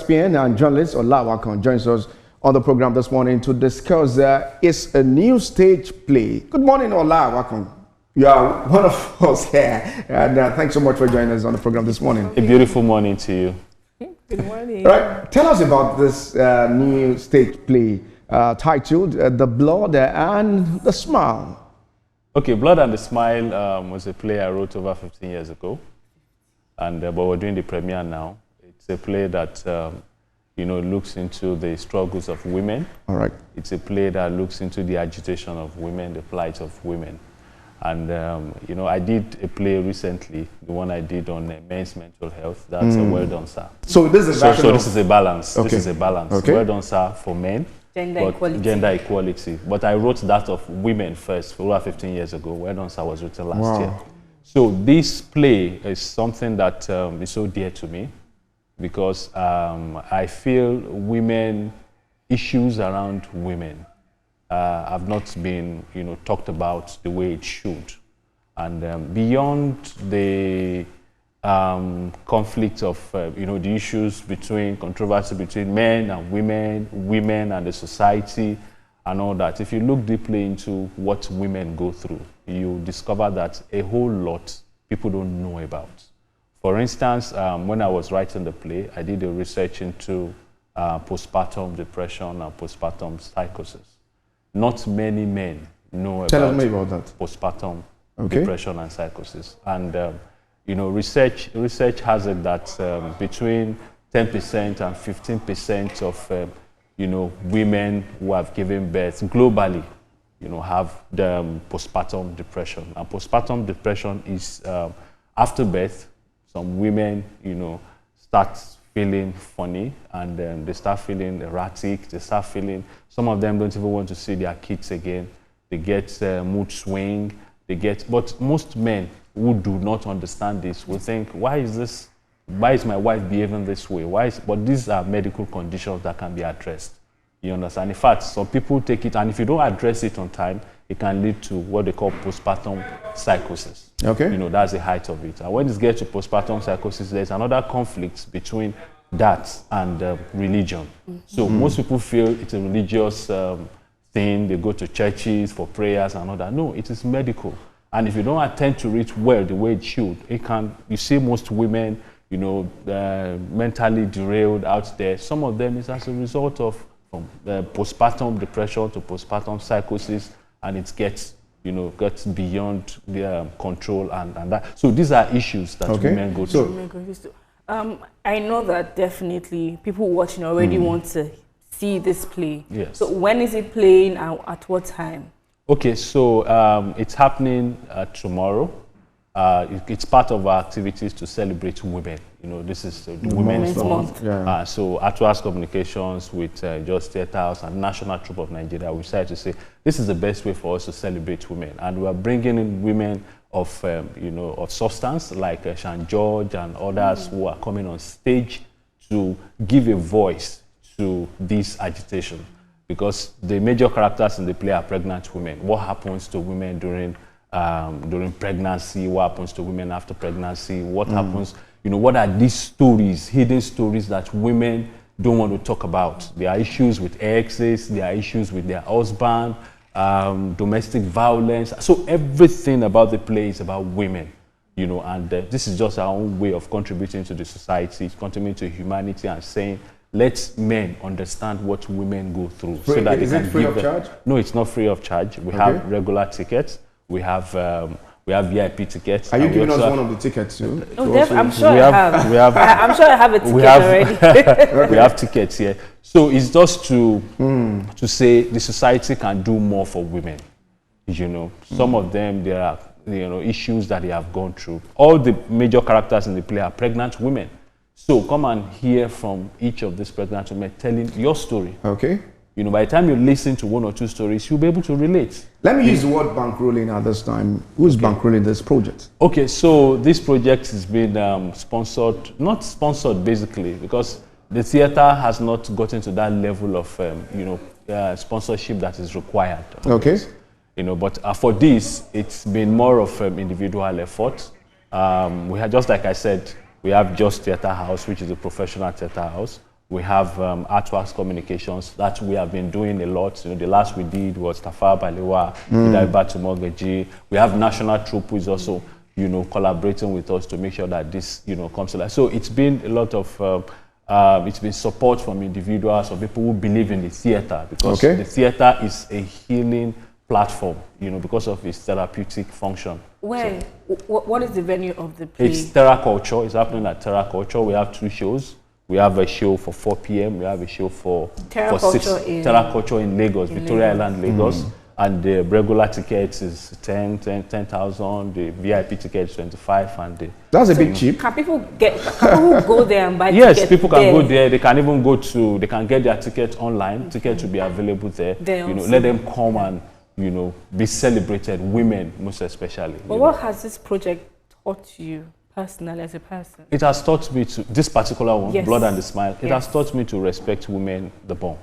thespian and journalist Ola Awakan joins us on the program this morning to discuss it's a new stage play. Good morning, Ola Awakan. You are one of us here, and thanks so much for joining us on the program this morning. A beautiful morning to you. Good morning. Right, tell us about this new stage play titled The Blood and the Smile. Okay, Blood and the Smile was a play I wrote over 15 years ago, and but we're doing the premiere now. It's a play that looks into the struggles of women. All right. It's a play that looks into the agitation of women, the plight of women. And, I did a play recently, the one I did on men's mental health. That's a Well Done, Sir. So this is so this is a balance. Okay. This is a balance. Okay. Well Done, Sir for men. Gender equality. But I wrote that of women first, over 15 years ago. Well Done, Sir was written last year. So this play is something that is so dear to me because I feel issues around women have not been, talked about the way it should. And beyond the conflict of, the issues controversy between men and women and the society and all that, if you look deeply into what women go through, you discover that a whole lot people don't know about. For instance, when I was writing the play, I did a research into postpartum depression and postpartum psychosis. Not many men know about postpartum depression and psychosis. And, research has it that between 10% and 15% of, women who have given birth globally, have the postpartum depression. And postpartum depression is after birth, some women, start feeling funny, and they start feeling erratic, they start feeling, some of them don't even want to see their kids again, they get mood swing, but most men who do not understand this will think, why is my wife behaving this way? But these are medical conditions that can be addressed, you understand? In fact, some people take it, and if you don't address it on time, it can lead to what they call postpartum psychosis. Okay. That's the height of it. And when it gets to postpartum psychosis, there's another conflict between that and religion. So most people feel it's a religious thing. They go to churches for prayers and all that. No, it is medical. And if you don't attend to it well, the way it should, you see most women, mentally derailed out there. Some of them is as a result of postpartum depression to postpartum psychosis, and it gets beyond their control and that. So these are issues that women go through. I know that definitely people watching already want to see this play. Yes. So when is it playing and at what time? Okay, so it's happening tomorrow. It's part of our activities to celebrate women. This is the Women's Month. Yeah. So Artswax Communications with Just Theatre House and National Troupe of Nigeria, we decided to say this is the best way for us to celebrate women, and we are bringing in women of of substance like Shan George and others who are coming on stage to give a voice to this agitation, because the major characters in the play are pregnant women. What happens to women during pregnancy? What happens to women after pregnancy? What happens? What are these stories, hidden stories that women don't want to talk about? There are issues with exes, there are issues with their husband, domestic violence. So everything about the play is about women, and this is just our own way of contributing to the society, contributing to humanity, and saying, let men understand what women go through. So that is it free of charge? No, it's not free of charge. We have regular tickets. We have VIP tickets. Are you giving us one of the tickets too? I'm sure I have. I'm sure I have a ticket already. We have tickets here. So it's just to say the society can do more for women. Some of them, there are issues that they have gone through. All the major characters in the play are pregnant women. So come and hear from each of these pregnant women telling your story. Okay. By the time you listen to one or two stories, you'll be able to relate. Let me use the word bankrolling at this time. Who's bankrolling this project? Okay, so this project has been not sponsored basically, because the theater has not gotten to that level of, sponsorship that is required. Okay. But for this, it's been more of individual effort. We had, just like I said, we have Just Theatre House, which is a professional theatre house. We have Artswax Communications that we have been doing a lot. The last we did was Tafa Balewa, Mogaji. We have National Troupe who is also, collaborating with us to make sure that this, comes to life. So it's been a lot of, it's been support from individuals or people who believe in the theater, because the theater is a healing platform, because of its therapeutic function. When? So, what is the venue of the play? It's Terra Culture. It's happening at Terra Culture. We have 2 shows. We have a show for 4 p.m. We have a show for 6. Terra Culture in Lagos, Victoria Island, Lagos. And the regular tickets is 10,000. The VIP ticket is 25. And that's a bit cheap. Can people go there and buy tickets? Yes, people can go there. They can even they can get their ticket online. Tickets will be available there. Let them come and, be celebrated. Women, most especially. But what has this project taught you personally as a person? It has taught me to, this particular one, Blood and the Smile, it has taught me to respect women, the born.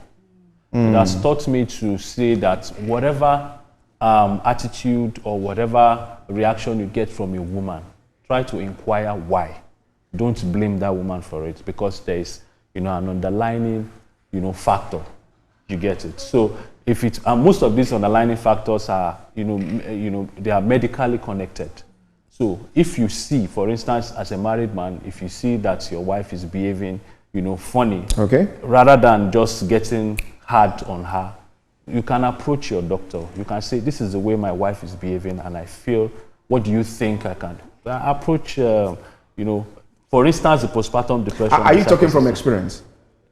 It has taught me to say that whatever attitude or whatever reaction you get from a woman, try to inquire why. Don't blame that woman for it, because there is, an underlying, factor. You get it. So if it, most of these underlying factors are, they are medically connected. So if you see, for instance, as a married man, if you see that your wife is behaving, funny, rather than just getting hard on her, you can approach your doctor. You can say, this is the way my wife is behaving and I feel, what do you think I can do? Approach, for instance, the postpartum depression. Are you talking from experience?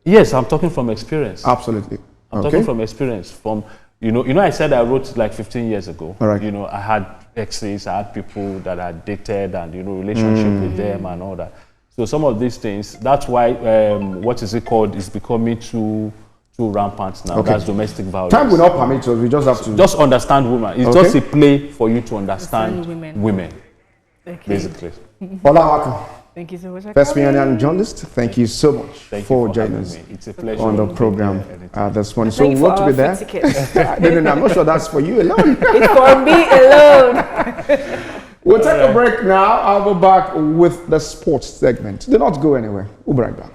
Yes, I'm talking from experience. Absolutely. I'm talking from experience. From, I said I wrote like 15 years ago. All right. I had exes, I had people that I dated and, relationship with them and all that. So some of these things, that's why, what is it called, is becoming too rampant now. That's domestic violence. Time will not permit us, we just have to... Just understand women. It's just a play for you to understand women. Basically. Ola Awakan. Thank you so much. Ifeanyi journalist, thank you so much for joining us. It's a pleasure on the program this morning. So we want to be there? No, I'm not sure that's for you alone. It's for me alone. We'll take a break now. I'll go back with the sports segment. Do not go anywhere. We'll be right back.